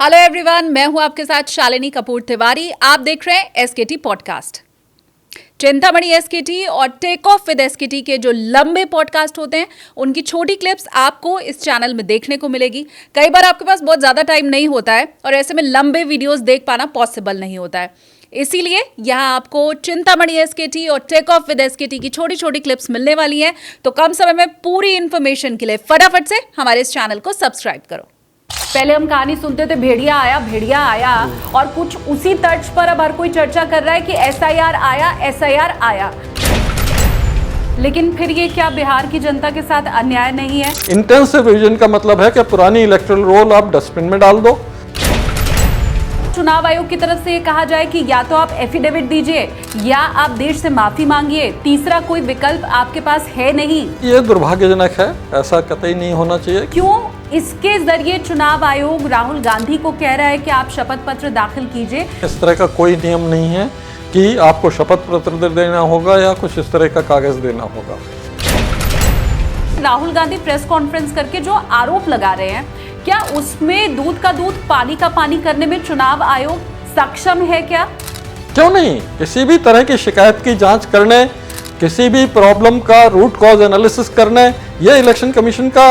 Hello everyone, मैं हूं आपके साथ शालिनी कपूर तिवारी। आप देख रहे हैं एसकेटी पॉडकास्ट। चिंतामणि एसकेटी और टेक ऑफ विद एसकेटी के जो लंबे पॉडकास्ट होते हैं उनकी छोटी क्लिप्स आपको इस चैनल में देखने को मिलेगी। कई बार आपके पास बहुत ज़्यादा टाइम नहीं होता है और ऐसे में लंबे वीडियोस देख पाना पॉसिबल नहीं होता है, इसीलिए यहाँ आपको चिंतामणि एसकेटी और टेक ऑफ विद एसकेटी की छोटी छोटी क्लिप्स मिलने वाली हैं। तो कम समय में पूरी इन्फॉर्मेशन के लिए फटाफट से हमारे इस चैनल को सब्सक्राइब करो। पहले हम कहानी सुनते थे भेड़िया आया और कुछ उसी तर्ज पर अब हर कोई चर्चा कर रहा है कि एसआईआर आया। लेकिन फिर ये क्या बिहार की जनता के साथ अन्याय नहीं है? इंटेंसिव रिवीजन का मतलब है कि पुरानी इलेक्टोरल रोल आप डस्टबिन में डाल दो। चुनाव आयोग की तरफ से ये कहा जाए कि या तो आप एफिडेविट दीजिए या आप देश से माफी मांगिए, तीसरा कोई विकल्प आपके पास है नहीं। ये दुर्भाग्यजनक है, ऐसा कतई नहीं होना चाहिए। क्यों? इसके जरिए चुनाव आयोग राहुल गांधी को कह रहा है कि आप शपथ पत्र दाखिल कीजिए। इस तरह का कोई नियम नहीं है कि आपको शपथ पत्र देना होगा या कुछ इस तरह का कागज देना होगा। राहुल गांधी प्रेस कॉन्फ्रेंस करके जो आरोप लगा रहे हैं, क्या उसमें दूध का दूध पानी का पानी करने में चुनाव आयोग सक्षम है क्या? क्यों नहीं? किसी भी तरह की शिकायत की जांच करने, किसी भी प्रॉब्लम का रूट कॉज एनालिसिस करने, ये इलेक्शन कमीशन का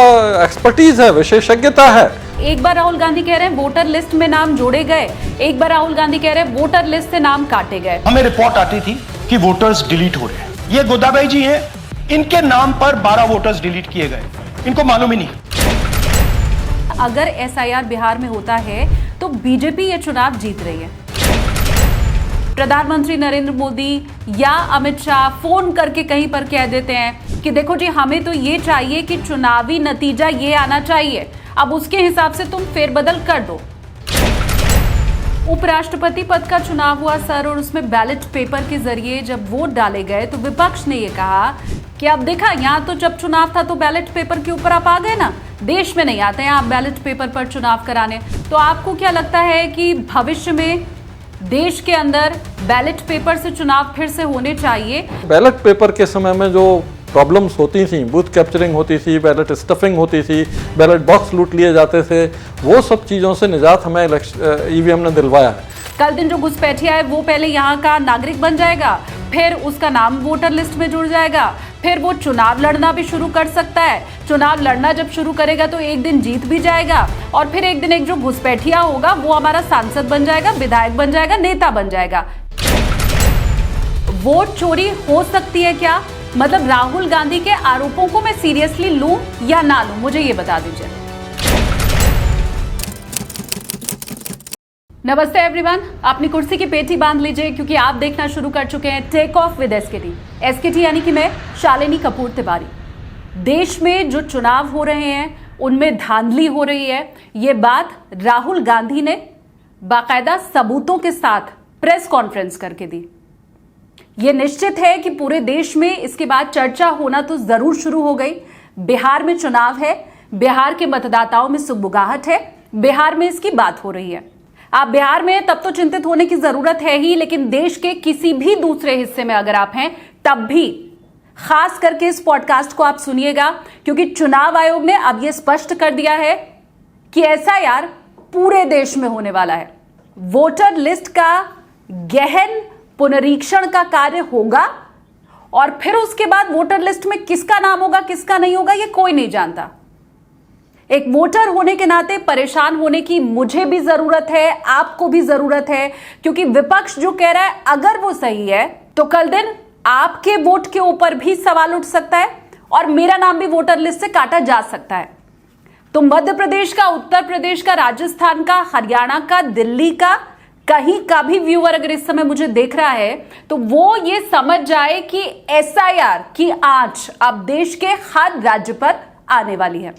एक्सपर्टीज है, विशेषज्ञता है। एक बार राहुल गांधी कह रहे हैं वोटर लिस्ट में नाम जोड़े गए, एक बार राहुल गांधी कह रहे हैं वोटर लिस्ट से नाम काटे गए। हमें रिपोर्ट आती थी कि वोटर्स डिलीट हो रहे हैं। ये गोदाबाई जी हैं, इनके नाम पर 12 वोटर्स डिलीट किए गए, इनको मालूम ही नहीं। अगर एसआईआर बिहार में होता है तो बीजेपी ये चुनाव जीत रही है। प्रधानमंत्री नरेंद्र मोदी या अमित शाह फोन करके कहीं पर कह देते हैं कि देखो जी, हमें तो ये चाहिए कि चुनावी नतीजा ये आना चाहिए, अब उसके हिसाब से तुम फेरबदल कर दो। उपराष्ट्रपति पद का चुनाव हुआ सर, और उसमें बैलेट पेपर के जरिए जब वोट डाले गए तो विपक्ष ने ये कहा कि अब देखा, यहाँ तो जब चुनाव था तो बैलेट पेपर के ऊपर आप आ गए ना, देश में नहीं आते हैं आप बैलेट पेपर पर चुनाव कराने। तो आपको क्या लगता है कि भविष्य में देश के अंदर बैलेट पेपर से चुनाव फिर से होने चाहिए? बैलेट पेपर के समय में जो प्रॉब्लम्स होती थी, बूथ कैप्चरिंग होती थी, बैलेट स्टफिंग होती थी, बैलेट बॉक्स लूट लिए जाते थे, वो सब चीज़ों से निजात हमें ईवीएम ने दिलवाया है। कल दिन जो घुसपैठिया है वो पहले यहाँ का नागरिक बन जाएगा, फिर उसका नाम वोटर लिस्ट में जुड़ जाएगा, फिर वो चुनाव लड़ना भी शुरू कर सकता है। चुनाव लड़ना जब शुरू करेगा तो एक दिन जीत भी जाएगा और फिर एक दिन एक जो घुसपैठिया होगा वो हमारा सांसद बन जाएगा, विधायक बन जाएगा, नेता बन जाएगा। वोट चोरी हो सकती है क्या? मतलब राहुल गांधी के आरोपों को मैं सीरियसली लूं या ना लूं, मुझे ये बता दीजिए। नमस्ते एवरीवन, अपनी कुर्सी की पेटी बांध लीजिए क्योंकि आप देखना शुरू कर चुके हैं take off with SKT. SKT यानी कि मैं शालिनी कपूर तिवारी। देश में जो चुनाव हो रहे हैं उनमें धांधली हो रही है, ये बात राहुल गांधी ने बाकायदा सबूतों के साथ प्रेस कॉन्फ्रेंस करके दी। ये निश्चित है कि पूरे देश में इसके बाद चर्चा होना तो जरूर शुरू हो गई। बिहार में चुनाव है, बिहार के मतदाताओं में सुगबुगाहट है, बिहार में इसकी बात हो रही है। आप बिहार में तब तो चिंतित होने की जरूरत है ही, लेकिन देश के किसी भी दूसरे हिस्से में अगर आप हैं तब भी खास करके इस पॉडकास्ट को आप सुनिएगा, क्योंकि चुनाव आयोग ने अब यह स्पष्ट कर दिया है कि एसआईआर पूरे देश में होने वाला है। वोटर लिस्ट का गहन पुनरीक्षण का कार्य होगा और फिर उसके बाद वोटर लिस्ट में किसका नाम होगा किसका नहीं होगा ये कोई नहीं जानता। एक वोटर होने के नाते परेशान होने की मुझे भी जरूरत है, आपको भी जरूरत है, क्योंकि विपक्ष जो कह रहा है अगर वो सही है तो कल दिन आपके वोट के ऊपर भी सवाल उठ सकता है और मेरा नाम भी वोटर लिस्ट से काटा जा सकता है। तो मध्य प्रदेश का, उत्तर प्रदेश का, राजस्थान का, हरियाणा का, दिल्ली का, कहीं का भी व्यूअर अगर इस समय मुझे देख रहा है तो वो ये समझ जाए कि एसआईआर की आंच अब देश के हर राज्य पर आने वाली है।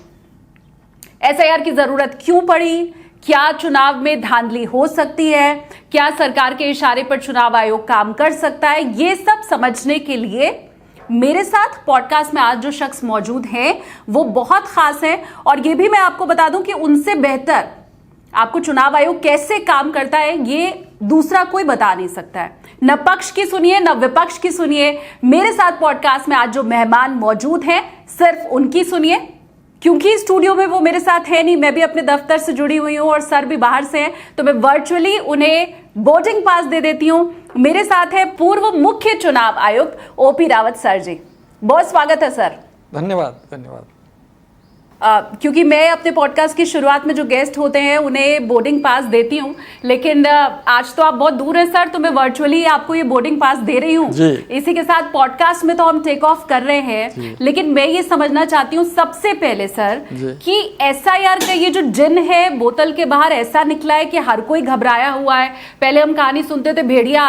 एसआईआर की जरूरत क्यों पड़ी? क्या चुनाव में धांधली हो सकती है? क्या सरकार के इशारे पर चुनाव आयोग काम कर सकता है? ये सब समझने के लिए मेरे साथ पॉडकास्ट में आज जो शख्स मौजूद हैं वो बहुत खास हैं और ये भी मैं आपको बता दूं कि उनसे बेहतर आपको चुनाव आयोग कैसे काम करता है ये दूसरा कोई बता नहीं सकता है। न पक्ष की सुनिए न विपक्ष की सुनिए, मेरे साथ पॉडकास्ट में आज जो मेहमान मौजूद हैं सिर्फ उनकी सुनिए, क्योंकि स्टूडियो में वो मेरे साथ है नहीं, मैं भी अपने दफ्तर से जुड़ी हुई हूँ और सर भी बाहर से हैं, तो मैं वर्चुअली उन्हें बोर्डिंग पास दे देती हूँ। मेरे साथ है पूर्व मुख्य चुनाव आयुक्त ओपी रावत सर जी। बहुत स्वागत है सर। धन्यवाद धन्यवाद। क्योंकि मैं अपने पॉडकास्ट की शुरुआत में जो गेस्ट होते हैं उन्हें बोर्डिंग पास देती हूं, लेकिन आज तो आप बहुत दूर हैं सर, तो मैं वर्चुअली आपको ये बोर्डिंग पास दे रही हूं। इसी के साथ पॉडकास्ट में तो हम टेक ऑफ कर रहे हैं, लेकिन मैं ये समझना चाहती हूं सबसे पहले सर कि एसआईआर का ये जो जिन है बोतल के बाहर ऐसा निकला है कि हर कोई घबराया हुआ है। पहले हम कहानी सुनते थे भेड़िया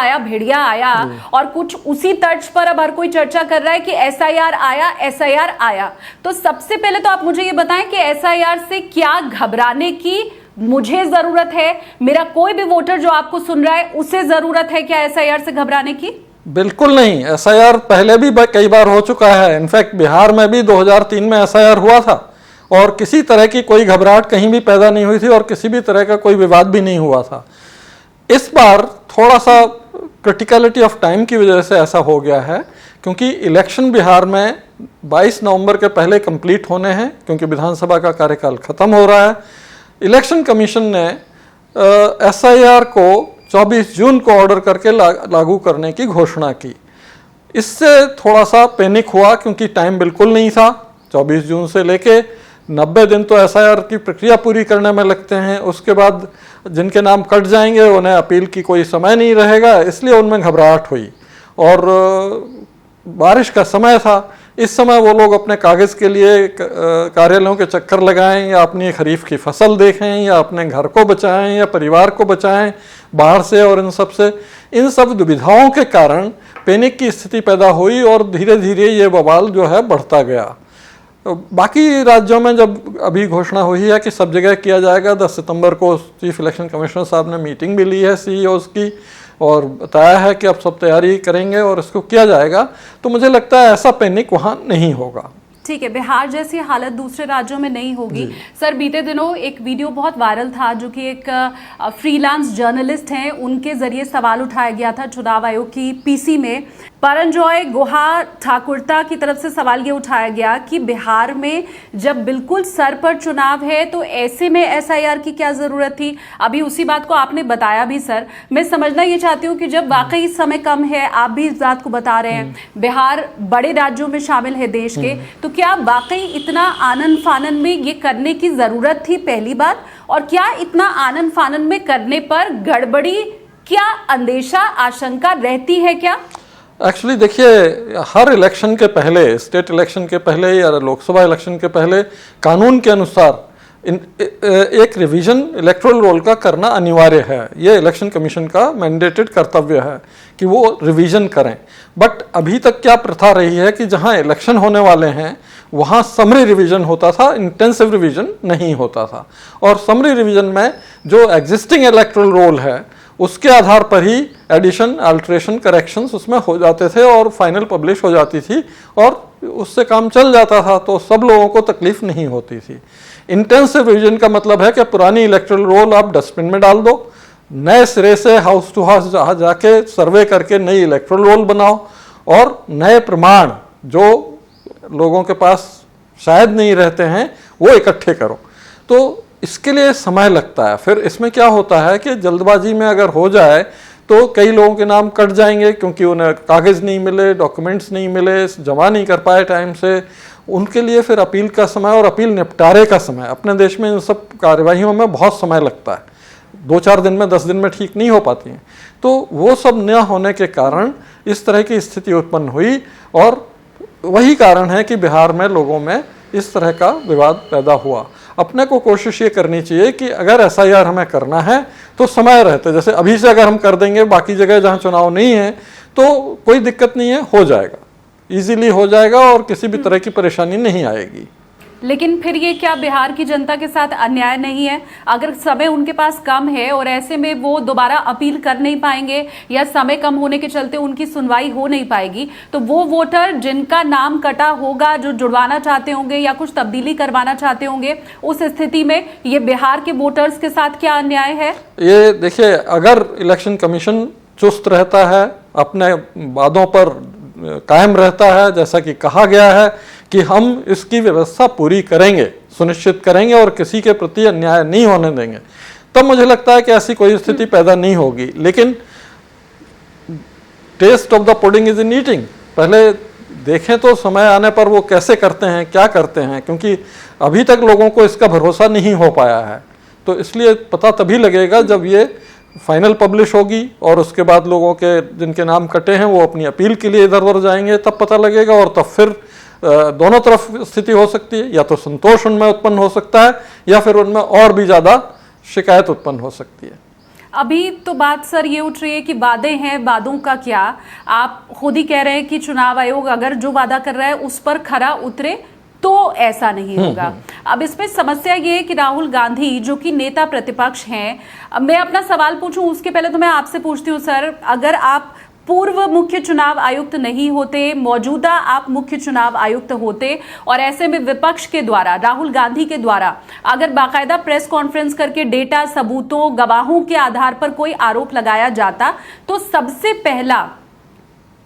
आया, और कुछ उसी तर्ज पर अब हर कोई चर्चा कर रहा है कि एसआईआर आया। तो सबसे पहले तो आप मुझे ये बताएं कि एसआईआर से क्या घबराने की मुझे जरूरत है, मेरा कोई भी वोटर जो आपको सुन रहा है उसे जरूरत है क्या एसआईआर से घबराने की? बिल्कुल नहीं। एसआईआर पहले भी कई बार हो चुका है। इनफैक्ट बिहार में भी 2003 में एसआईआर हुआ था और किसी तरह की कोई घबराहट कहीं भी पैदा नहीं हुई थी और किसी भी तरह का कोई विवाद भी नहीं हुआ था। इस बार थोड़ा सा क्रिटिकलिटी ऑफ टाइम की वजह से ऐसा हो गया है, क्योंकि इलेक्शन बिहार में 22 नवंबर के पहले कंप्लीट होने हैं, क्योंकि विधानसभा का कार्यकाल खत्म हो रहा है। इलेक्शन कमीशन ने एसआईआर को 24 जून को ऑर्डर करके लागू करने की घोषणा की। इससे थोड़ा सा पैनिक हुआ, क्योंकि टाइम बिल्कुल नहीं था। 24 जून से लेके 90 दिन तो एसआईआर की प्रक्रिया पूरी करने में लगते हैं। उसके बाद जिनके नाम कट जाएंगे उन्हें अपील की कोई समय नहीं रहेगा, इसलिए उनमें घबराहट हुई। और बारिश का समय था, इस समय वो लोग अपने कागज़ के लिए कार्यालयों के चक्कर लगाएं, या अपनी खरीफ की फसल देखें, या अपने घर को बचाएं, या परिवार को बचाएं बाहर से और इन सब दुविधाओं के कारण पैनिक की स्थिति पैदा हुई और धीरे धीरे ये बवाल जो है बढ़ता गया। बाकी राज्यों में जब अभी घोषणा हुई है कि सब जगह किया जाएगा, 10 सितंबर को चीफ इलेक्शन कमिश्नर साहब ने मीटिंग भी ली है सीईओज़ की और बताया है कि अब सब तैयारी करेंगे और इसको किया जाएगा, तो मुझे लगता है ऐसा पैनिक वहाँ नहीं होगा। ठीक है, बिहार जैसी हालत दूसरे राज्यों में नहीं होगी। सर, बीते दिनों एक वीडियो बहुत वायरल था जो कि एक फ्रीलांस जर्नलिस्ट हैं, उनके जरिए सवाल उठाया गया था चुनाव आयोग की पीसी में। परंजॉय गुहा ठाकुरता की तरफ से सवाल ये उठाया गया कि बिहार में जब बिल्कुल सर पर चुनाव है तो ऐसे में एसआईआर की क्या जरूरत थी? अभी उसी बात को आपने बताया भी सर। मैं समझना ये चाहती हूँ कि जब वाकई समय कम है, आप भी इस बात को बता रहे हैं, बिहार बड़े राज्यों में शामिल है देश के, तो क्या वाकई इतना आनन फानन में ये करने की जरूरत थी, पहली बात? और क्या इतना आनन फानन में करने पर गड़बड़ी, क्या अंदेशा, आशंका रहती है क्या? एक्चुअली देखिए, हर इलेक्शन के पहले, स्टेट इलेक्शन के पहले या लोकसभा इलेक्शन के पहले कानून के अनुसार एक रिवीजन इलेक्टोरल रोल का करना अनिवार्य है। ये इलेक्शन कमीशन का मैंडेटेड कर्तव्य है कि वो रिवीजन करें। बट अभी तक क्या प्रथा रही है कि जहां इलेक्शन होने वाले हैं वहां समरी रिवीजन होता था, इंटेंसिव रिवीजन नहीं होता था। और समरी रिवीजन में जो एग्जिस्टिंग इलेक्टोरल रोल है उसके आधार पर ही एडिशन, अल्ट्रेशन, करेक्शंस उसमें हो जाते थे और फाइनल पब्लिश हो जाती थी और उससे काम चल जाता था, तो सब लोगों को तकलीफ नहीं होती थी। इंटेंसिव रिवीजन का मतलब है कि पुरानी इलेक्टोरल रोल आप डस्टबिन में डाल दो, नए सिरे से हाउस टू हाउस जाके सर्वे करके नई इलेक्टोरल रोल बनाओ और नए प्रमाण जो लोगों के पास शायद नहीं रहते हैं वो इकट्ठे करो। तो इसके लिए समय लगता है। फिर इसमें क्या होता है कि जल्दबाजी में अगर हो जाए तो कई लोगों के नाम कट जाएंगे क्योंकि उन्हें कागज़ नहीं मिले, डॉक्यूमेंट्स नहीं मिले, जमा नहीं कर पाए टाइम से। उनके लिए फिर अपील का समय और अपील निपटारे का समय, अपने देश में इन सब कार्यवाहियों में बहुत समय लगता है, 2-4 दिन में, 10 दिन में ठीक नहीं हो पाती हैं। तो वो सब न होने के कारण इस तरह की स्थिति उत्पन्न हुई और वही कारण है कि बिहार में लोगों में इस तरह का विवाद पैदा हुआ। अपने को कोशिश ये करनी चाहिए कि अगर एसआईआर हमें करना है तो समय रहते, जैसे अभी से अगर हम कर देंगे बाकी जगह जहाँ चुनाव नहीं है तो कोई दिक्कत नहीं है, हो जाएगा, इजीली हो जाएगा और किसी भी तरह की परेशानी नहीं आएगी। लेकिन फिर ये क्या बिहार की जनता के साथ अन्याय नहीं है? अगर समय उनके पास कम है और ऐसे में वो दोबारा अपील कर नहीं पाएंगे या समय कम होने के चलते उनकी सुनवाई हो नहीं पाएगी, तो वो वोटर जिनका नाम कटा होगा, जो जुड़वाना चाहते होंगे या कुछ तब्दीली करवाना चाहते होंगे, उस स्थिति में ये बिहार के वोटर्स के साथ क्या अन्याय है? ये देखिए, अगर इलेक्शन कमीशन चुस्त रहता है, अपने वादों पर कायम रहता है, जैसा कि कहा गया है कि हम इसकी व्यवस्था पूरी करेंगे, सुनिश्चित करेंगे और किसी के प्रति अन्याय नहीं होने देंगे, तब मुझे लगता है कि ऐसी कोई स्थिति पैदा नहीं होगी। लेकिन test of the pudding is in eating, पहले देखें तो समय आने पर वो कैसे करते हैं, क्या करते हैं, क्योंकि अभी तक लोगों को इसका भरोसा नहीं हो पाया है। तो इसलिए पता तभी लगेगा जब ये फाइनल पब्लिश होगी और उसके बाद लोगों के जिनके नाम कटे हैं वो अपनी अपील के लिए इधर उधर जाएंगे, तब पता लगेगा। और तब फिर दोनों तरफ स्थिति हो सकती है, या तो संतोष उनमें उत्पन्न हो सकता है या फिर उनमें और भी ज़्यादा शिकायत उत्पन्न हो सकती है। अभी तो बात सर ये उठ रही है कि वादे हैं, वादों का क्या? आप खुद ही कह रहे हैं कि चुनाव आयोग अगर जो वादा कर रहा है उस पर खरा उतरे तो ऐसा नहीं होगा। अब इसमें समस्या ये है कि राहुल गांधी जो कि नेता प्रतिपक्ष हैं, मैं अपना सवाल पूछूं उसके पहले तो मैं आपसे पूछती हूँ सर, अगर आप पूर्व मुख्य चुनाव आयुक्त नहीं होते, मौजूदा आप मुख्य चुनाव आयुक्त होते और ऐसे में विपक्ष के द्वारा, राहुल गांधी के द्वारा अगर बाकायदा प्रेस कॉन्फ्रेंस करके डेटा, सबूतों, गवाहों के आधार पर कोई आरोप लगाया जाता, तो सबसे पहला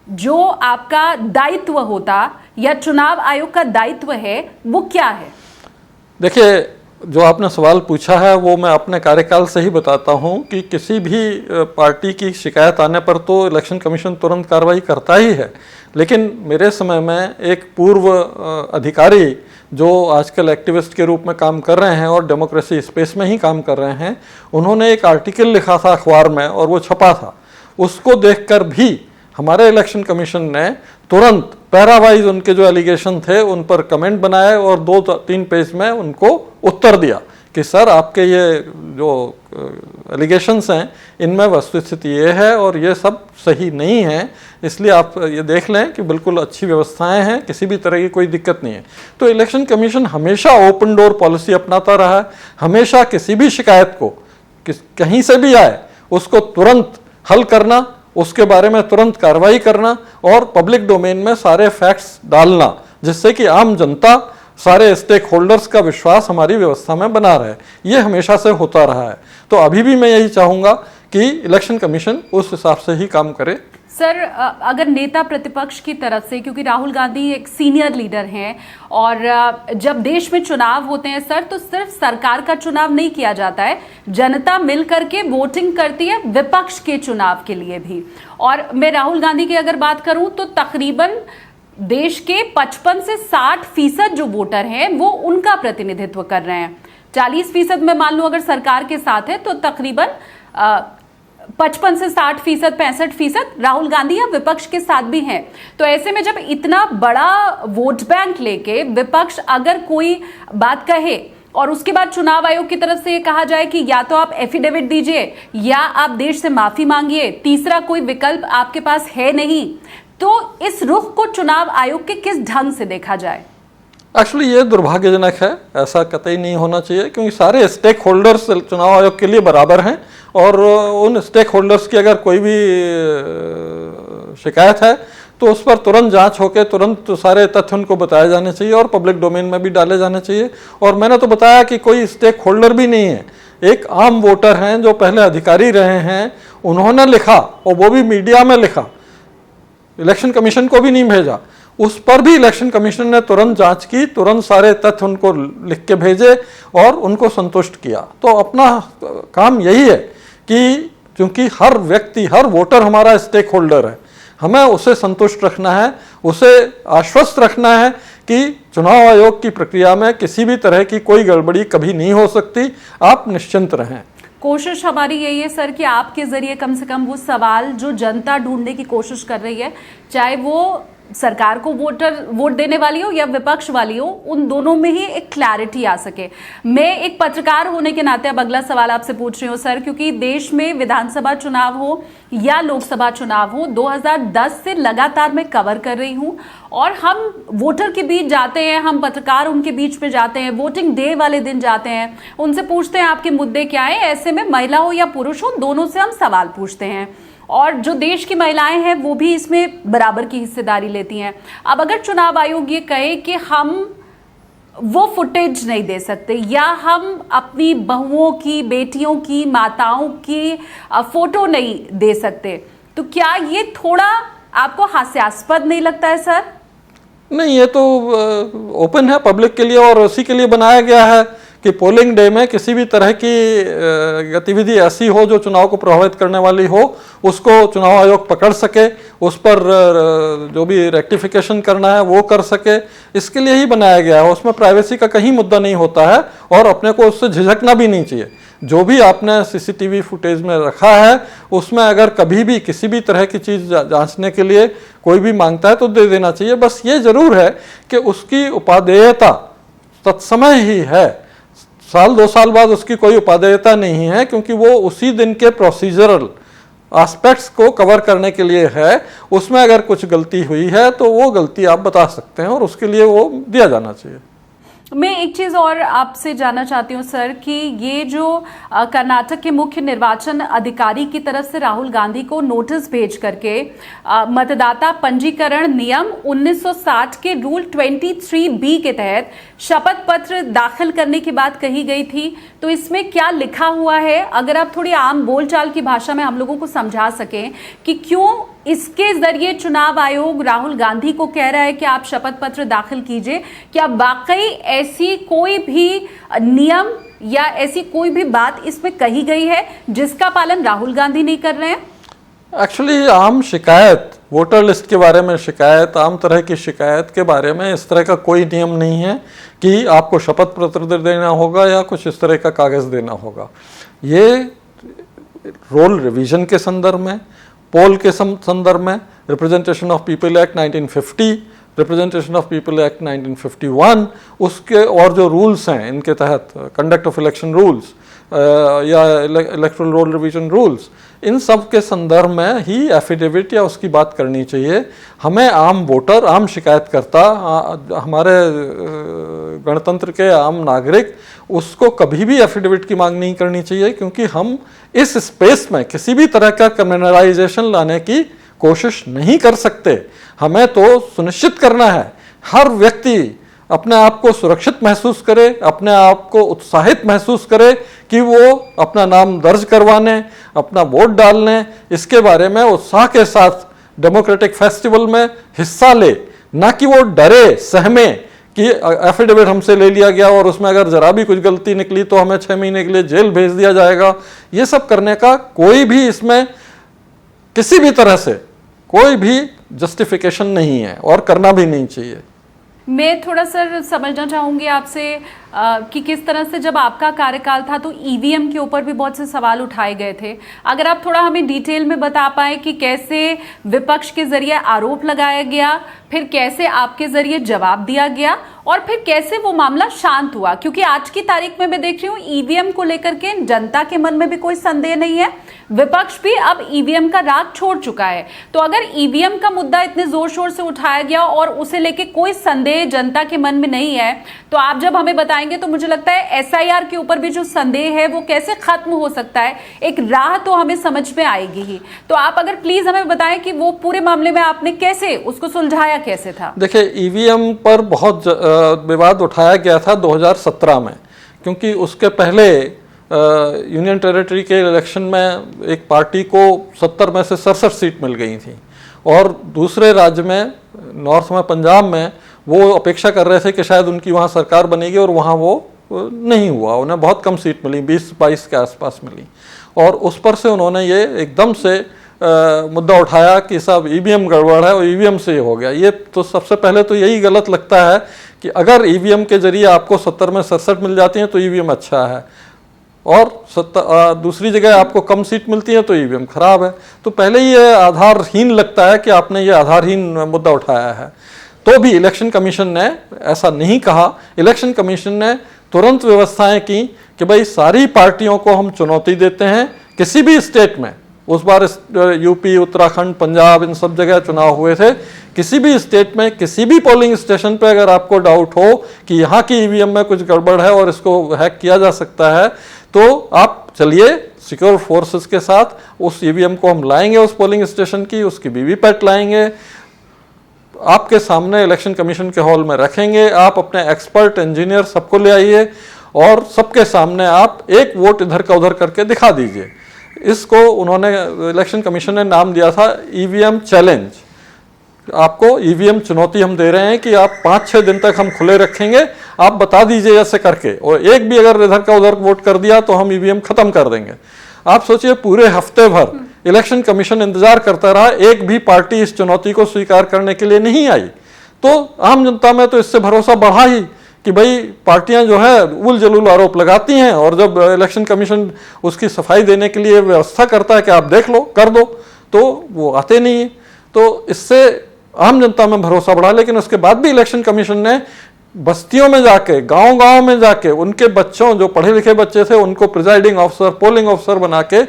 जो आपका दायित्व होता या चुनाव आयोग का दायित्व है वो क्या है? देखिए, जो आपने सवाल पूछा है वो मैं अपने कार्यकाल से ही बताता हूं कि किसी भी पार्टी की शिकायत आने पर तो इलेक्शन कमीशन तुरंत कार्रवाई करता ही है। लेकिन मेरे समय में एक पूर्व अधिकारी जो आजकल एक्टिविस्ट के रूप में काम कर रहे हैं और डेमोक्रेसी स्पेस में ही काम कर रहे हैं, उन्होंने एक आर्टिकल लिखा था अखबार में और वो छपा था। उसको देखकर भी हमारे इलेक्शन कमीशन ने तुरंत पैरावाइज उनके जो एलिगेशन थे उन पर कमेंट बनाए और 2-3 पेज में उनको उत्तर दिया कि सर आपके ये जो एलिगेशंस हैं इनमें वस्तुस्थिति ये है और ये सब सही नहीं है, इसलिए आप ये देख लें कि बिल्कुल अच्छी व्यवस्थाएं हैं, किसी भी तरह की कोई दिक्कत नहीं है। तो इलेक्शन कमीशन हमेशा ओपन डोर पॉलिसी अपनाता रहा है, हमेशा किसी भी शिकायत को कहीं से भी आए उसको तुरंत हल करना, उसके बारे में तुरंत कार्रवाई करना और पब्लिक डोमेन में सारे फैक्ट्स डालना, जिससे कि आम जनता, सारे स्टेक होल्डर्स का विश्वास हमारी व्यवस्था में बना रहे। ये हमेशा से होता रहा है। तो अभी भी मैं यही चाहूँगा कि इलेक्शन कमीशन उस हिसाब से ही काम करे। सर, अगर नेता प्रतिपक्ष की तरफ से, क्योंकि राहुल गांधी एक सीनियर लीडर हैं और जब देश में चुनाव होते हैं सर, तो सिर्फ सरकार का चुनाव नहीं किया जाता है, जनता मिल करके वोटिंग करती है विपक्ष के चुनाव के लिए भी। और मैं राहुल गांधी की अगर बात करूं तो तकरीबन देश के 55 से 60% जो वोटर हैं वो उनका प्रतिनिधित्व कर रहे हैं। 40% में मान लो अगर सरकार के साथ है तो तकरीबन 55 से 60%, 65% राहुल गांधी या विपक्ष के साथ भी हैं। तो ऐसे में जब इतना बड़ा वोट बैंक लेके विपक्ष अगर कोई बात कहे और उसके बाद चुनाव आयोग की तरफ से ये कहा जाए कि या तो आप एफिडेविट दीजिए या आप देश से माफी मांगिए, तीसरा कोई विकल्प आपके पास है नहीं, तो इस रुख को चुनाव आयोग के किस ढंग से देखा जाए? एक्चुअली ये दुर्भाग्यजनक है, ऐसा कतई नहीं होना चाहिए, क्योंकि सारे स्टेक होल्डर्स चुनाव आयोग के लिए बराबर हैं और उन स्टेक होल्डर्स की अगर कोई भी शिकायत है तो उस पर तुरंत जांच होकर तुरंत सारे तथ्य उनको बताए जाने चाहिए और पब्लिक डोमेन में भी डाले जाने चाहिए। और मैंने तो बताया कि कोई स्टेक होल्डर भी नहीं है, एक आम वोटर हैं जो पहले अधिकारी रहे हैं, उन्होंने लिखा और वो भी मीडिया में लिखा, इलेक्शन कमीशन को भी नहीं भेजा, उस पर भी इलेक्शन कमीशन ने तुरंत जांच की, तुरंत सारे तथ्य उनको लिख के भेजे और उनको संतुष्ट किया। तो अपना काम यही है कि क्योंकि हर व्यक्ति, हर वोटर हमारा स्टेक होल्डर है, हमें उसे संतुष्ट रखना है, उसे आश्वस्त रखना है कि चुनाव आयोग की प्रक्रिया में किसी भी तरह की कोई गड़बड़ी कभी नहीं हो सकती, आप निश्चिंत रहें। कोशिश हमारी यही है सर कि आपके जरिए कम से कम वो सवाल जो जनता ढूंढने की कोशिश कर रही है, चाहे वो सरकार को वोट देने वाली हो या विपक्ष वाली हो, उन दोनों में ही एक क्लैरिटी आ सके। मैं एक पत्रकार होने के नाते अब अगला सवाल आपसे पूछ रही हूँ सर, क्योंकि देश में विधानसभा चुनाव हो या लोकसभा चुनाव हो, 2010 से लगातार मैं कवर कर रही हूँ और हम वोटर के बीच जाते हैं, हम पत्रकार उनके बीच में जाते हैं, वोटिंग डे वाले दिन जाते हैं, उनसे पूछते हैं आपके मुद्दे क्या हैं। ऐसे में महिला हो या पुरुष हो, दोनों से हम सवाल पूछते हैं और जो देश की महिलाएं हैं वो भी इसमें बराबर की हिस्सेदारी लेती हैं। अब अगर चुनाव आयोग ये कहे कि हम वो फुटेज नहीं दे सकते या हम अपनी बहुओं की, बेटियों की, माताओं की फोटो नहीं दे सकते, तो क्या ये थोड़ा आपको हास्यास्पद नहीं लगता है सर? नहीं, ये तो ओपन है पब्लिक के लिए और उसी के लिए बनाया गया है कि पोलिंग डे में किसी भी तरह की गतिविधि ऐसी हो जो चुनाव को प्रभावित करने वाली हो, उसको चुनाव आयोग पकड़ सके, उस पर जो भी रेक्टिफिकेशन करना है वो कर सके, इसके लिए ही बनाया गया है। उसमें प्राइवेसी का कहीं मुद्दा नहीं होता है और अपने को उससे झिझकना भी नहीं चाहिए। जो भी आपने सीसीटीवी फुटेज में रखा है उसमें अगर कभी भी किसी भी तरह की चीज़ जांचने के लिए कोई भी मांगता है तो दे देना चाहिए। बस ये जरूर है कि उसकी उपादेयता तत्समय ही है, साल 2 साल बाद उसकी कोई उपादेयता नहीं है, क्योंकि वो उसी दिन के प्रोसीजरल एस्पेक्ट्स को कवर करने के लिए है। उसमें अगर कुछ गलती हुई है तो वो गलती आप बता सकते हैं और उसके लिए वो दिया जाना चाहिए। मैं एक चीज और आपसे जानना चाहती हूं सर कि ये जो कर्नाटक के मुख्य निर्वाचन अधिकारी की तरफ से राहुल गांधी को नोटिस भेज करके मतदाता पंजीकरण नियम 1960 के रूल 23B के तहत शपथ पत्र दाखिल करने की बात कही गई थी, तो इसमें क्या लिखा हुआ है? अगर आप थोड़ी आम बोलचाल की भाषा में हम लोगों को समझा सकें कि क्यों इसके जरिए चुनाव आयोग राहुल गांधी को कह रहा है कि आप शपथ पत्र दाखिल कीजिए। क्या वाकई ऐसी कोई भी नियम या ऐसी कोई भी बात इसमें कही गई है जिसका पालन राहुल गांधी नहीं कर रहे हैं? एक्चुअली आम शिकायत, वोटर लिस्ट के बारे में शिकायत, आम तरह की शिकायत के बारे में इस तरह का कोई नियम नहीं है कि आपको शपथ पत्र देना होगा या कुछ इस तरह का कागज देना होगा। ये रोल रिवीजन के संदर्भ में, पोल के संदर्भ में, representation of people act 1950, representation of people act 1951, उसके और जो रूल्स हैं इनके तहत, कंडक्ट ऑफ इलेक्शन रूल्स या इलेक्टोरल रोल रिवीजन रूल्स, इन सब के संदर्भ में ही एफिडेविट या उसकी बात करनी चाहिए। हमें आम वोटर, आम शिकायतकर्ता, हमारे गणतंत्र के आम नागरिक, उसको कभी भी एफिडेविट की मांग नहीं करनी चाहिए, क्योंकि हम इस स्पेस में किसी भी तरह का क्रिमिनलाइजेशन लाने की कोशिश नहीं कर सकते। हमें तो सुनिश्चित करना है हर व्यक्ति अपने आप को सुरक्षित महसूस करे, अपने आप को उत्साहित महसूस करे कि वो अपना नाम दर्ज करवाने, अपना वोट डालने, इसके बारे में उत्साह के साथ डेमोक्रेटिक फेस्टिवल में हिस्सा ले, ना कि वो डरे सहमे कि एफिडेविट हमसे ले लिया गया और उसमें अगर जरा भी कुछ गलती निकली तो हमें 6 महीने के लिए जेल भेज दिया जाएगा। ये सब करने का कोई भी इसमें किसी भी तरह से कोई भी जस्टिफिकेशन नहीं है और करना भी नहीं चाहिए। मैं थोड़ा सर समझना चाहूंगी आपसे कि किस तरह से जब आपका कार्यकाल था तो ईवीएम के ऊपर भी बहुत से सवाल उठाए गए थे। अगर आप थोड़ा हमें डिटेल में बता पाए कि कैसे विपक्ष के जरिए आरोप लगाया गया, फिर कैसे आपके जरिए जवाब दिया गया और फिर कैसे वो मामला शांत हुआ, क्योंकि आज की तारीख में मैं देख रही हूँ ईवीएम को लेकर के जनता के मन में भी कोई संदेह नहीं है, विपक्ष भी अब ईवीएम का राग छोड़ चुका है। तो अगर ईवीएम का मुद्दा इतने जोर शोर से उठाया गया और उसे लेके कोई संदेह जनता के मन में नहीं है, तो आप जब हमें बताएंगे तो मुझे लगता है एसआईआर के ऊपर भी जो संदेह है वो कैसे खत्म हो सकता है, एक राह तो हमें समझ में आएगी ही। तो आप अगर प्लीज हमें बताएं कि वो पूरे मामले में आपने कैसे उसको सुलझाया कैसे था? देखिए, ईवीएम पर बहुत विवाद उठाया गया था 2017 में, क्योंकि उसके पहले यूनियन टेरिटरी के इलेक्शन में एक पार्टी को 70 में से 67 सीट मिल गई थी और दूसरे राज्य में, नॉर्थ में, पंजाब में, वो अपेक्षा कर रहे थे कि शायद उनकी वहाँ सरकार बनेगी और वहाँ वो नहीं हुआ, उन्हें बहुत कम सीट मिली, 20-22 के आसपास मिली। और उस पर से उन्होंने ये एकदम से मुद्दा उठाया कि साहब ईवीएम गड़बड़ है और ईवीएम से ये हो गया। ये तो सबसे पहले तो यही गलत लगता है कि अगर ईवीएम के जरिए आपको 70 में 67 मिल जाती हैं तो ईवीएम अच्छा है और दूसरी जगह आपको कम सीट मिलती है तो ईवीएम खराब है। तो पहले ही ये आधारहीन लगता है कि आपने ये आधारहीन मुद्दा उठाया है। तो भी इलेक्शन कमीशन ने ऐसा नहीं कहा। इलेक्शन कमीशन ने तुरंत व्यवस्थाएं की कि भाई सारी पार्टियों को हम चुनौती देते हैं, किसी भी स्टेट में, उस बार यूपी, उत्तराखंड, पंजाब, इन सब जगह चुनाव हुए थे, किसी भी स्टेट में किसी भी पोलिंग स्टेशन पे अगर आपको डाउट हो कि यहाँ की ईवीएम में कुछ गड़बड़ है और इसको हैक किया जा सकता है, तो आप चलिए सिक्योर फोर्सेस के साथ उस ईवीएम को हम लाएंगे, उस पोलिंग स्टेशन की, उसकी वीवीपैट लाएंगे, आपके सामने इलेक्शन कमीशन के हॉल में रखेंगे, आप अपने एक्सपर्ट इंजीनियर सबको ले आइए और सबके सामने आप एक वोट इधर का उधर करके दिखा दीजिए। इसको उन्होंने, इलेक्शन कमीशन ने नाम दिया था ईवीएम चैलेंज। आपको ईवीएम चुनौती हम दे रहे हैं कि आप 5-6 दिन तक हम खुले रखेंगे, आप बता दीजिए ऐसे करके, और एक भी अगर इधर का उधर वोट कर दिया तो हम ईवीएम खत्म कर देंगे। आप सोचिए पूरे हफ्ते भर इलेक्शन कमीशन इंतजार करता रहा, एक भी पार्टी इस चुनौती को स्वीकार करने के लिए नहीं आई। तो आम जनता में तो इससे भरोसा बढ़ा ही कि भाई पार्टियां जो है उल जलूल आरोप लगाती हैं, और जब इलेक्शन कमीशन उसकी सफाई देने के लिए व्यवस्था करता है कि आप देख लो कर दो, तो वो आते नहीं है। तो इससे आम जनता में भरोसा बढ़ा। लेकिन उसके बाद भी इलेक्शन कमीशन ने बस्तियों में जाके, गांव-गांव में जाके उनके बच्चों, जो पढ़े लिखे बच्चे थे, उनको प्रिजाइडिंग ऑफिसर, पोलिंग ऑफिसर बना के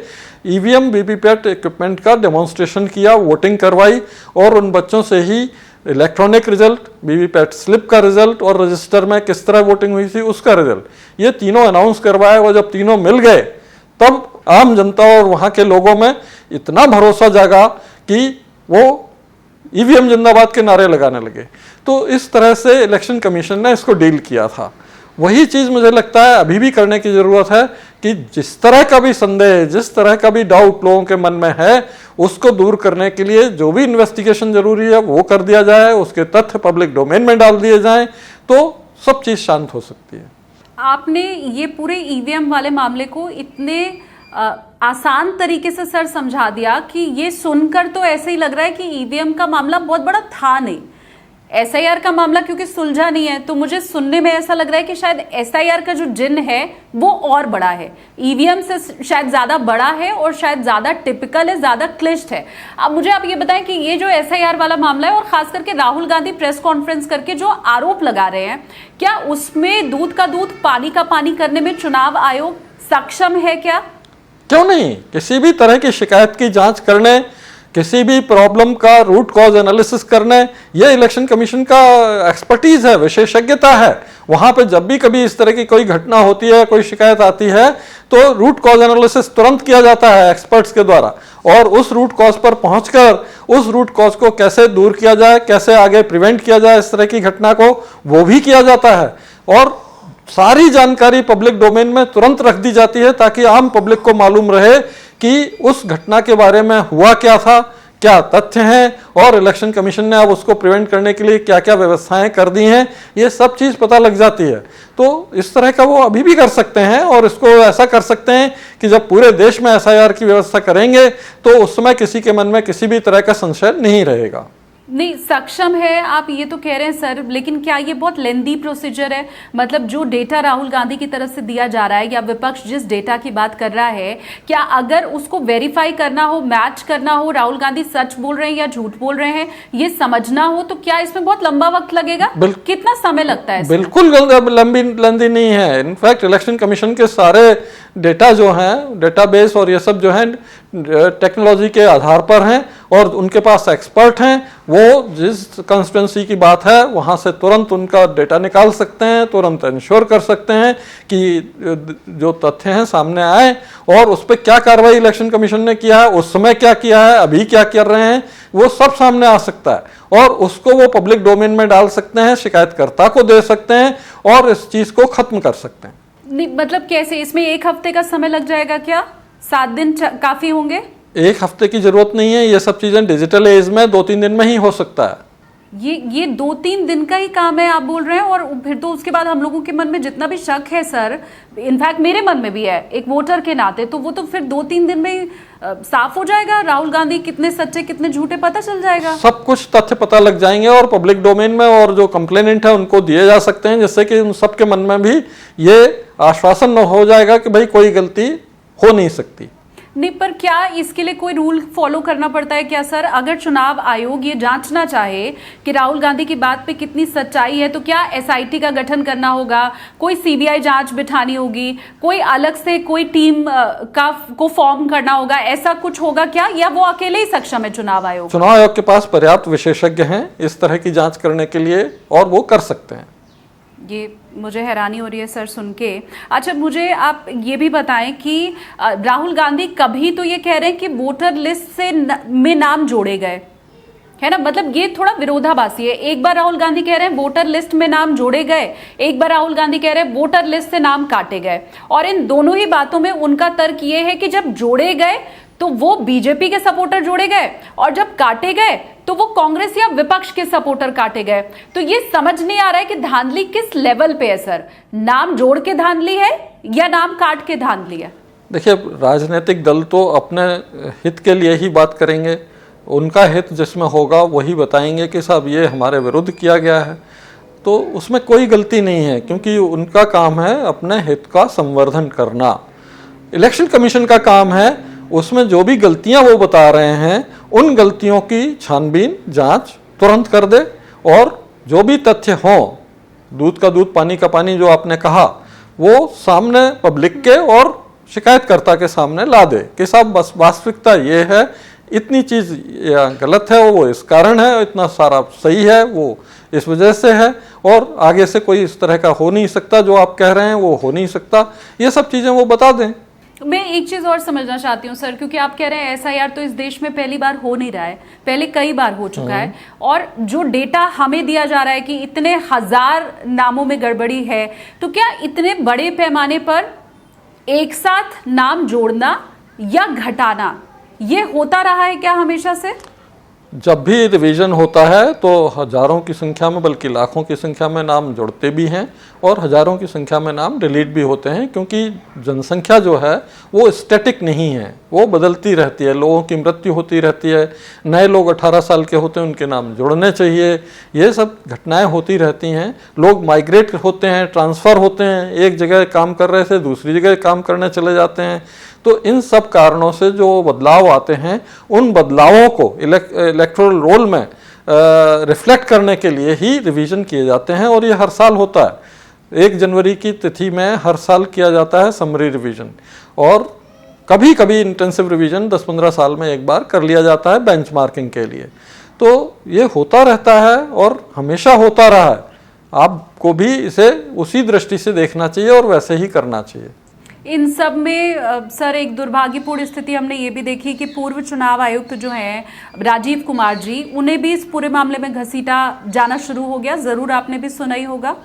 ईवीएम वीवीपैट इक्विपमेंट का डेमोन्स्ट्रेशन किया, वोटिंग करवाई, और उन बच्चों से ही इलेक्ट्रॉनिक रिजल्ट, वीवीपैट स्लिप का रिजल्ट और रजिस्टर में किस तरह वोटिंग हुई थी उसका रिजल्ट, ये तीनों अनाउंस करवाए। और जब तीनों मिल गए तब आम जनता और वहां के लोगों में इतना भरोसा जागा कि वो ईवीएम जिंदाबाद के नारे लगाने लगे। तो इस तरह से इलेक्शन कमीशन ने इसको डील किया था। वही चीज मुझे लगता है अभी भी करने की जरूरत है कि जिस तरह का भी संदेह, जिस तरह का भी डाउट लोगों के मन में है, उसको दूर करने के लिए जो भी इन्वेस्टिगेशन जरूरी है वो कर दिया जाए, उसके तथ्य पब्लिक डोमेन में डाल दिए जाएं, तो सब चीज शांत हो सकती है। आपने ये पूरे ईवीएम वाले मामले को इतने आसान तरीके से सर समझा दिया कि ये सुनकर तो ऐसे ही लग रहा है कि ईवीएम का मामला बहुत बड़ा था नहीं, एसआईआर का मामला क्योंकि सुलझा नहीं है, तो मुझे सुनने में ऐसा लग रहा है कि शायद एसआईआर का जो जिन है वो और बड़ा है, ईवीएम से शायद ज्यादा बड़ा है और शायद ज्यादा टिपिकल है, ज्यादा क्लिष्ट है। अब मुझे आप ये बताएं कि ये जो एसआईआर वाला मामला है, और खास करके राहुल गांधी प्रेस कॉन्फ्रेंस करके जो आरोप लगा रहे हैं, क्या उसमें दूध का दूध पानी का पानी करने में चुनाव आयोग सक्षम है क्या? क्यों नहीं? किसी भी तरह की शिकायत की जांच करने, किसी भी प्रॉब्लम का रूट कॉज एनालिसिस करने, ये इलेक्शन कमीशन का एक्सपर्टीज है, विशेषज्ञता है। वहां पे जब भी कभी इस तरह की कोई घटना होती है, कोई शिकायत आती है, तो रूट कॉज एनालिसिस तुरंत किया जाता है एक्सपर्ट्स के द्वारा, और उस रूट कॉज पर पहुंचकर उस रूट कॉज को कैसे दूर किया जाए, कैसे आगे प्रिवेंट किया जाए इस तरह की घटना को, वो भी किया जाता है। और सारी जानकारी पब्लिक डोमेन में तुरंत रख दी जाती है ताकि आम पब्लिक को मालूम रहे कि उस घटना के बारे में हुआ क्या था, क्या तथ्य हैं, और इलेक्शन कमीशन ने अब उसको प्रिवेंट करने के लिए क्या क्या व्यवस्थाएं कर दी हैं, ये सब चीज पता लग जाती है। तो इस तरह का वो अभी भी कर सकते हैं, और इसको ऐसा कर सकते हैं कि जब पूरे देश में एसआईआर की व्यवस्था करेंगे तो उस समय किसी के मन में किसी भी तरह का संशय नहीं रहेगा। नहीं, सक्षम है आप ये तो कह रहे हैं सर, लेकिन क्या ये बहुत लेंदी प्रोसीजर है? मतलब जो डेटा राहुल गांधी की तरफ से दिया जा रहा है, या विपक्ष जिस डेटा की बात कर रहा है, क्या अगर उसको वेरीफाई करना हो, मैच करना हो, राहुल गांधी सच बोल रहे हैं या झूठ बोल रहे हैं, ये समझना हो, तो क्या इसमें बहुत लंबा वक्त लगेगा? कितना समय लगता है? बिल्कुल लंबी नहीं है। इनफैक्ट इलेक्शन कमीशन के सारे डेटा जो हैं, डेटाबेस और ये सब जो है टेक्नोलॉजी के आधार पर हैं, और उनके पास एक्सपर्ट हैं। वो जिस कंस्टिट्यूंसी की बात है वहां से तुरंत उनका डेटा निकाल सकते हैं, तुरंत इंश्योर कर सकते हैं कि जो तथ्य हैं सामने आए, और उस पर क्या कार्रवाई इलेक्शन कमीशन ने किया है, उस समय क्या किया है, अभी क्या कर रहे हैं, वो सब सामने आ सकता है, और उसको वो पब्लिक डोमेन में डाल सकते हैं, शिकायतकर्ता को दे सकते हैं, और इस चीज को खत्म कर सकते हैं। मतलब कैसे? इसमें 1 हफ्ते का समय लग जाएगा क्या? 7 दिन काफी होंगे? 1 हफ्ते की जरूरत नहीं है, ये सब चीजें डिजिटल एज में 2-3 दिन में ही हो सकता है। ये 2-3 दिन का ही काम है आप बोल रहे हैं, और फिर तो उसके बाद हम लोगों के मन में जितना भी शक है सर, इनफैक्ट मेरे मन में भी है एक वोटर के नाते, तो वो तो फिर 2-3 दिन में ही साफ हो जाएगा। राहुल गांधी कितने सच्चे कितने झूठे पता चल जाएगा, सब कुछ तथ्य पता लग जाएंगे, और पब्लिक डोमेन में और जो कंप्लेनेंट है उनको दिए जा सकते हैं, जिससे कि उन सबके मन में भी ये आश्वासन न हो जाएगा कि भाई कोई गलती हो नहीं सकती। नहीं, पर क्या इसके लिए कोई रूल फॉलो करना पड़ता है क्या सर? अगर चुनाव आयोग ये जांचना चाहे कि राहुल गांधी की बात पे कितनी सच्चाई है, तो क्या एसआईटी का गठन करना होगा, कोई सीबीआई जांच बिठानी होगी, कोई अलग से कोई टीम को फॉर्म करना होगा, ऐसा कुछ होगा क्या, या वो अकेले ही सक्षम है चुनाव आयोग? चुनाव आयोग के पास पर्याप्त विशेषज्ञ हैं इस तरह की जांच करने के लिए, और वो कर सकते हैं। ये मुझे हैरानी हो रही है सर सुन के। अच्छा, मुझे आप ये भी बताएं कि राहुल गांधी कभी तो ये कह रहे हैं कि वोटर लिस्ट से में नाम जोड़े गए, है ना, मतलब ये थोड़ा विरोधाभासी है। एक बार राहुल गांधी कह रहे हैं वोटर लिस्ट में नाम जोड़े गए, एक बार राहुल गांधी कह रहे हैं वोटर लिस्ट से नाम काटे गए, और इन दोनों ही बातों में उनका तर्क ये है कि जब जोड़े गए तो वो बीजेपी के सपोर्टर जोड़े गए, और जब काटे गए तो वो कांग्रेस या विपक्ष के सपोर्टर काटे गए। तो ये समझ नहीं आ रहा है कि धांधली किस लेवल पे है सर, नाम जोड़ के धांधली है या नाम काट के धांधली है? देखिए, राजनीतिक दल तो अपने हित के लिए ही बात करेंगे, उनका हित जिसमें होगा वही बताएंगे कि साहब ये हमारे विरुद्ध किया गया है, तो उसमें कोई गलती नहीं है, क्योंकि उनका काम है अपने हित का संवर्धन करना। इलेक्शन कमीशन का काम है उसमें जो भी गलतियां वो बता रहे हैं उन गलतियों की छानबीन जांच तुरंत कर दे, और जो भी तथ्य हों, दूध का दूध पानी का पानी जो आपने कहा, वो सामने पब्लिक के और शिकायतकर्ता के सामने ला दे कि साहब बस वास्तविकता ये है, इतनी चीज़ गलत है वो इस कारण है, इतना सारा सही है वो इस वजह से है, और आगे से कोई इस तरह का हो नहीं सकता, जो आप कह रहे हैं वो हो नहीं सकता, ये सब चीज़ें वो बता दें। मैं एक चीज और समझना चाहती हूँ सर, क्योंकि आप कह रहे हैं एसआईआर तो इस देश में पहली बार हो नहीं रहा है, पहले कई बार हो चुका है, और जो डेटा हमें दिया जा रहा है कि इतने हजार नामों में गड़बड़ी है, तो क्या इतने बड़े पैमाने पर एक साथ नाम जोड़ना या घटाना ये होता रहा है क्या हमेशा से? जब भी रिवीजन होता है तो हजारों की संख्या में, बल्कि लाखों की संख्या में नाम जुड़ते भी हैं और हजारों की संख्या में नाम डिलीट भी होते हैं, क्योंकि जनसंख्या जो है वो स्टैटिक नहीं है, वो बदलती रहती है, लोगों की मृत्यु होती रहती है, नए लोग 18 साल के होते हैं उनके नाम जुड़ने चाहिए, ये सब घटनाएं होती रहती हैं, लोग माइग्रेट होते हैं, ट्रांसफ़र होते हैं, एक जगह काम कर रहे थे दूसरी जगह काम करने चले जाते हैं, तो इन सब कारणों से जो बदलाव आते हैं उन बदलावों को इलेक्टोरल रोल में रिफ्लेक्ट करने के लिए ही रिवीजन किए जाते हैं, और ये हर साल होता है। 1 जनवरी की तिथि में हर साल किया जाता है समरी रिवीजन, और कभी कभी इंटेंसिव रिवीजन 10-15 साल में एक बार कर लिया जाता है बेंचमार्किंग के लिए। तो ये होता रहता है और हमेशा होता रहा है, आपको भी इसे उसी दृष्टि से देखना चाहिए और वैसे ही करना चाहिए। इन सब में सर एक दुर्भाग्यपूर्ण स्थिति हमने ये भी देखी कि पूर्व चुनाव आयुक्त जो हैं राजीव कुमार जी, उन्हें भी इस पूरे मामले में घसीटा जाना शुरू हो गया, जरूर आपने भी सुना ही होगा।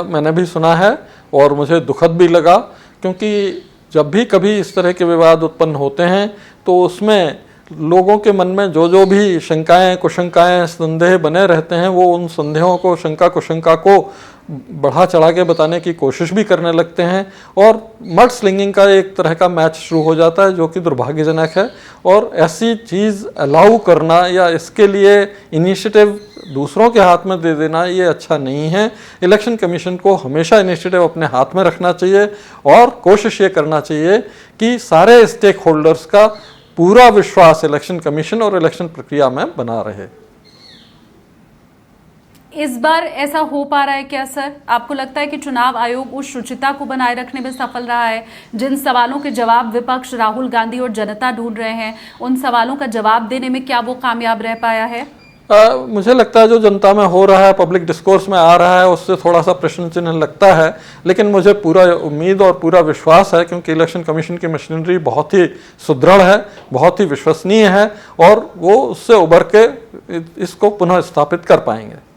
मैंने भी सुना है और मुझे दुखद भी लगा, क्योंकि जब भी कभी इस तरह के विवाद उत्पन्न होते हैं तो उसमें लोगों के मन में जो भी शंकाएं, कुशंकाएं, संदेह बने रहते हैं, वो उन संदेहों को, शंका कुशंका को बढ़ा चढ़ा के बताने की कोशिश भी करने लगते हैं, और मड स्लिंगिंग का एक तरह का मैच शुरू हो जाता है, जो कि दुर्भाग्यजनक है। और ऐसी चीज़ अलाउ करना या इसके लिए इनिशिएटिव दूसरों के हाथ में दे देना, ये अच्छा नहीं है। इलेक्शन कमीशन को हमेशा इनिशिएटिव अपने हाथ में रखना चाहिए और कोशिश ये करना चाहिए कि सारे स्टेक होल्डर्स का पूरा विश्वास इलेक्शन कमीशन और इलेक्शन प्रक्रिया में बना रहे। इस बार ऐसा हो पा रहा है क्या सर? आपको लगता है कि चुनाव आयोग उस शुचिता को बनाए रखने में सफल रहा है? जिन सवालों के जवाब विपक्ष, राहुल गांधी और जनता ढूंढ रहे हैं, उन सवालों का जवाब देने में क्या वो कामयाब रह पाया है? मुझे लगता है जो जनता में हो रहा है, पब्लिक डिस्कोर्स में आ रहा है, उससे थोड़ा सा प्रश्न चिन्ह लगता है, लेकिन मुझे पूरा उम्मीद और पूरा विश्वास है, क्योंकि इलेक्शन कमीशन की मशीनरी बहुत ही सुदृढ़ है, बहुत ही विश्वसनीय है, और वो उससे उभर के इसको पुनः स्थापित कर पाएंगे।